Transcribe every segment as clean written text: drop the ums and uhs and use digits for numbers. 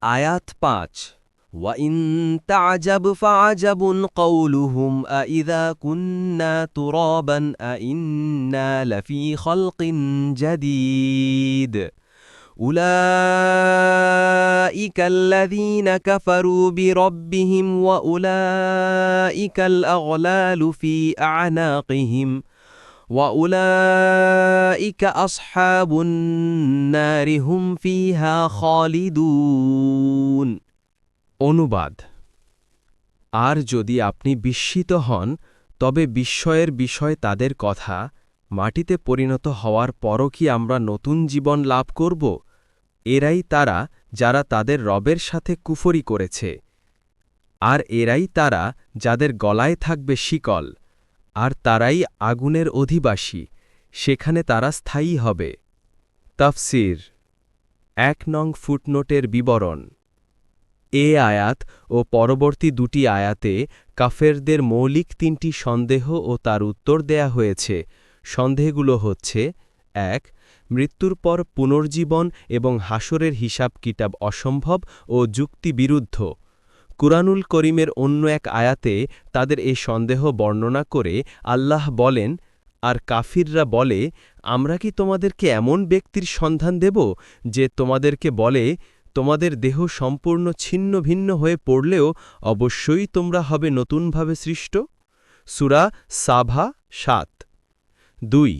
আয়াত ৫ وَإِن تَعْجَبْ فَعَجَبٌ قَوْلُهُمْ أَإِذَا كُنَّا تُرَابًا أَإِنَّا لَفِي خَلْقٍ جَدِيدٍ أُولَئِكَ الَّذِينَ كَفَرُوا بِرَبِّهِمْ وَأُولَئِكَ الْأَغْلَالُ فِي أَعْنَاقِهِمْ وَأُولَئِكَ أَصْحَابُ النَّارِ هُمْ فِيهَا خَالِدُونَ অনুবাদ আর যদি আপনি বিস্মিত হন তবে বিস্ময়ের বিষয় তাদের কথা মাটিতে পরিণত হওয়ার পরও কি আমরা নতুন জীবন লাভ করব এরাই তারা যারা তাদের রবের সাথে কুফরি করেছে আর এরাই তারা যাদের গলায় থাকবে শিকল আর তারাই আগুনের অধিবাসী সেখানে তারা স্থায়ী হবে তাফসীর ১ নং ফুটনোটের বিবরণ এ আয়াত ও পরবর্তী দুটি আয়াতে কাফেরদের মৌলিক তিনটি সন্দেহ ও তার উত্তর দেয়া হয়েছে সন্দেহগুলো হচ্ছে ১ মৃত্যুর পর পুনর্জীবন এবং হাসরের হিসাব কিতাব অসম্ভব ও যুক্তিবিরুদ্ধ কুরআনুল করিমের অন্য এক আয়াতে তাদের এই সন্দেহ বর্ণনা করে আল্লাহ বলেন আর কাফিররা বলে আমরা কি তোমাদেরকে এমন ব্যক্তির সন্ধান দেব যে তোমাদেরকে বলে তোমাদের দেহ সম্পূর্ণ ছিন্ন ভিন্ন হয়ে পড়লেও অবশ্যই তোমরা হবে নতুনভাবে সৃষ্ট সূরা সাভা ৭ ২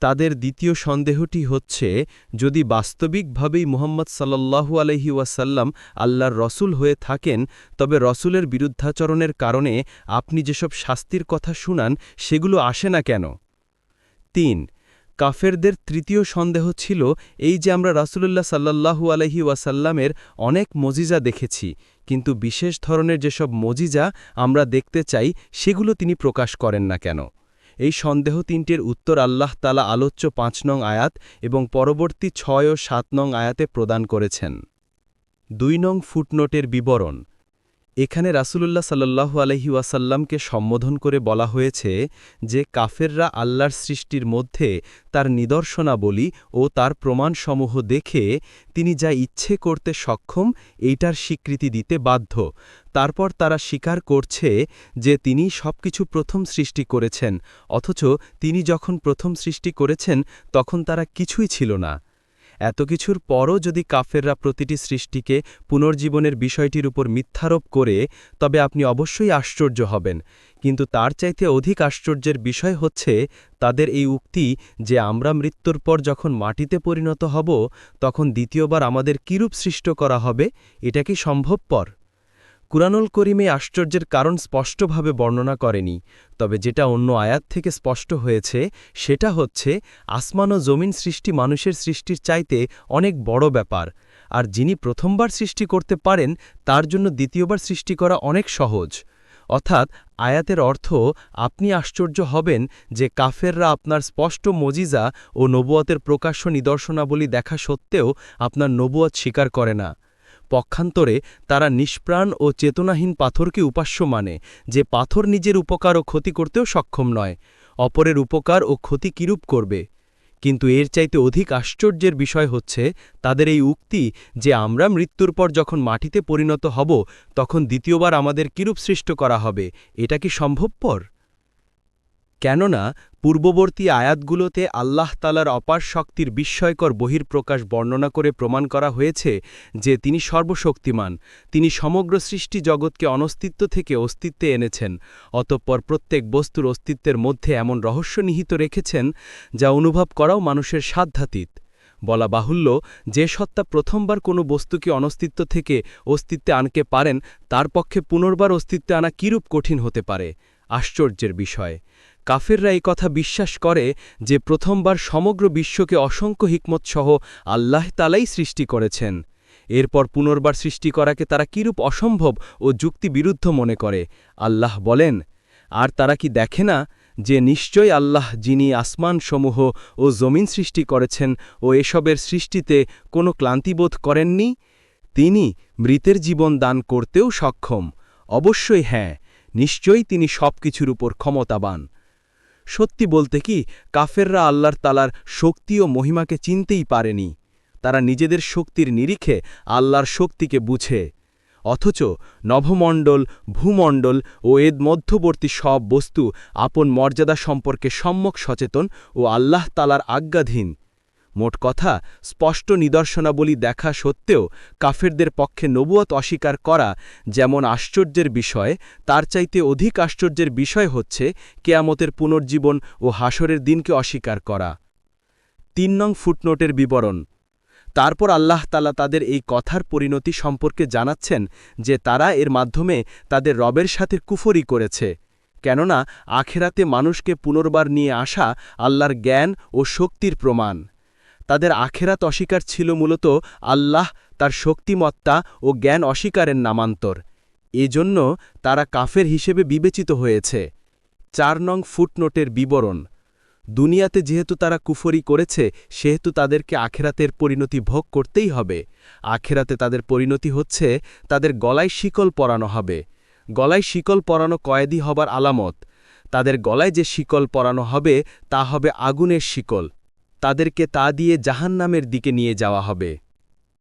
তাদের দ্বিতীয় সন্দেহটি হচ্ছে যদি বাস্তবিকভাবেই মুহাম্মদ সাল্লাল্লাহু আলাইহি ওয়াসাল্লাম আল্লাহর রসূল হয়ে থাকেন তবে রসূলের বিরুদ্ধাচরণের কারণে আপনি যেসব শাস্তির কথা শুনান সেগুলো আসে না কেন ৩ কাফেরদের তৃতীয় সন্দেহ ছিল এই যে আমরা রাসূলুল্লাহ সাল্লাল্লাহু আলাইহি ওয়াসাল্লামের অনেক মজিজা দেখেছি কিন্তু বিশেষ ধরনের যেসব মজিজা আমরা দেখতে চাই সেগুলো তিনি প্রকাশ করেন না কেন এই সন্দেহ তিনটির উত্তর আল্লাহ তাআলা আলোচ্য ৫ নং আয়াত এবং পরবর্তী ৬ ও ৭ নং আয়াতে প্রদান করেছেন ২ নং ফুটনোটের বিবরণ এখানে রাসূলুল্লাহ সাল্লাল্লাহু আলাইহি ওয়াসাল্লামকে সম্বোধন করে বলা হয়েছে যে কাফেররা আল্লাহর সৃষ্টির মধ্যে তার নিদর্শনাবলী ও তার প্রমাণসমূহ দেখে তিনি যা ইচ্ছে করতে সক্ষম এইটার স্বীকৃতি দিতে বাধ্য তারপর তারা স্বীকার করছে যে তিনি সবকিছু প্রথম সৃষ্টি করেছেন অথচ তিনি যখন প্রথম সৃষ্টি করেছেন তখন তারা কিছুই ছিল না এত কিছুর পরও যদি কাফেররা প্রতিটি সৃষ্টিকে পুনর্জীবনের বিষয়টির উপর মিথ্যারোপ করে তবে আপনি অবশ্যই আশ্চর্য হবেন কিন্তু তার চাইতে অধিক আশ্চর্যের বিষয় হচ্ছে তাদের এই উক্তি যে আমরা মৃত্যুর পর যখন মাটিতে পরিণত হব তখন দ্বিতীয়বার আমাদের কিরূপ সৃষ্ট করা হবে এটা কি সম্ভবপর কুরআনুল করিমে আশ্চর্যের কারণ স্পষ্টভাবে বর্ণনা করেনি তবে যেটা অন্য আয়াত থেকে স্পষ্ট হয়েছে সেটা হচ্ছে আসমান ও জমিন সৃষ্টি মানুষের সৃষ্টির চাইতে অনেক বড় ব্যাপার আর যিনি প্রথমবার সৃষ্টি করতে পারেন তার জন্য দ্বিতীয়বার সৃষ্টি করা অনেক সহজ অর্থাৎ আয়াতের অর্থ আপনি আশ্চর্য হবেন যে কাফেররা আপনার স্পষ্ট মজিজা ও নবুয়তের প্রকাশ্য নিদর্শনাবলী দেখা সত্ত্বেও আপনার নবুয়ত স্বীকার করে না পক্ষান্তরে তারা নিষ্প্রাণ ও চেতনাহীন পাথরকে উপাস্য মানে যে পাথর নিজের উপকার ও ক্ষতি করতেও সক্ষম নয় অপরের উপকার ও ক্ষতি কিরূপ করবে কিন্তু এর চাইতে অধিক আশ্চর্যের বিষয় হচ্ছে তাদের এই উক্তি যে আমরা মৃত্যুর পর যখন মাটিতে পরিণত হব তখন দ্বিতীয়বার আমাদের কিরূপ সৃষ্ট করা হবে এটা কি সম্ভবপর কেননা পূর্ববর্তী আয়াতগুলোতে আল্লাহ তাআলার অপার শক্তির বিস্ময়কর বহির্প্রকাশ বর্ণনা করে প্রমাণ করা হয়েছে যে তিনি সর্বশক্তিমান তিনি সমগ্র সৃষ্টি জগৎকে অনস্তিত্ব থেকে অস্তিত্বে এনেছেন অতঃপর প্রত্যেক বস্তুর অস্তিত্বের মধ্যে এমন রহস্য নিহিত রেখেছেন যা অনুভব করাও মানুষের সাধ্যাতীত বলা বাহুল্য যে সত্তা প্রথমবার কোনো বস্তুকে অনস্তিত্ব থেকে অস্তিত্বে আনতে পারেন তার পক্ষে পুনর্বার অস্তিত্বে আনা কিরূপ কঠিন হতে পারে আশ্চর্যের বিষয় কাফেররা এই কথা বিশ্বাস করে যে প্রথমবার সমগ্র বিশ্বকে অসংখ্য হিকমতসহ আল্লাহ তাআলাই সৃষ্টি করেছেন এরপর পুনর্বার সৃষ্টি করাকে তারা কিরূপ অসম্ভব ও যুক্তিবিরুদ্ধ মনে করে আল্লাহ বলেন আর তারা কি দেখে না যে নিশ্চয় আল্লাহ যিনি আসমানসমূহ ও জমিন সৃষ্টি করেছেন ও এসবের সৃষ্টিতে কোনো ক্লান্তিবোধ করেননি তিনি মৃতের জীবন দান করতেও সক্ষম অবশ্যই হ্যাঁ নিশ্চয়ই তিনি সবকিছুর উপর ক্ষমতাবান সত্যি বলতে কি কাফেররা আল্লাহর তাআলার শক্তি ও মহিমাকে চিনতেই পারেনি তারা নিজেদের শক্তির নিরিখে আল্লাহর শক্তিকে বুঝে। অথচ নভমণ্ডল, ভূমণ্ডল ও এর মধ্যবর্তী সব বস্তু আপন মর্যাদা সম্পর্কে সম্যক সচেতন ও আল্লাহ তালার আজ্ঞাধীন। মোট কথা, স্পষ্ট নিদর্শনাবলী দেখা সত্ত্বেও কাফেরদের পক্ষে নবুয়ত অস্বীকার করা যেমন আশ্চর্যের বিষয়, তার চাইতে অধিক আশ্চর্যের বিষয় হচ্ছে কেয়ামতের পুনর্জীবন ও হাসরের দিনকে অস্বীকার করা। ৩ নং ফুটনোটের বিবরণ। তারপর আল্লাহ তাআলা তাদের এই কথার পরিণতি সম্পর্কে জানাচ্ছেন যে তারা এর মাধ্যমে তাদের রবের সাথে কুফরি করেছে, কেননা আখেরাতে মানুষকে পুনর্বার নিয়ে আসা আল্লাহর জ্ঞান ও শক্তির প্রমাণ। তাদের আখেরাত অস্বীকার ছিল মূলত আল্লাহ তার শক্তিমত্তা ও জ্ঞান অস্বীকারের নামান্তর। এজন্য তারা কাফের হিসেবে বিবেচিত হয়েছে। ৪ নং ফুটনোটের বিবরণ। দুনিয়াতে যেহেতু তারা কুফরি করেছে, সেহেতু তাদেরকে আখেরাতের পরিণতি ভোগ করতেই হবে। আখেরাতে তাদের পরিণতি হচ্ছে তাদের গলায় শিকল পরানো হবে। গলায় শিকল পরানো কয়েদি হবার আলামত। তাদের গলায় যে শিকল পরানো হবে তা হবে আগুনের শিকল। তাদেরকে তা দিয়ে জাহান্নামের দিকে নিয়ে যাওয়া হবে।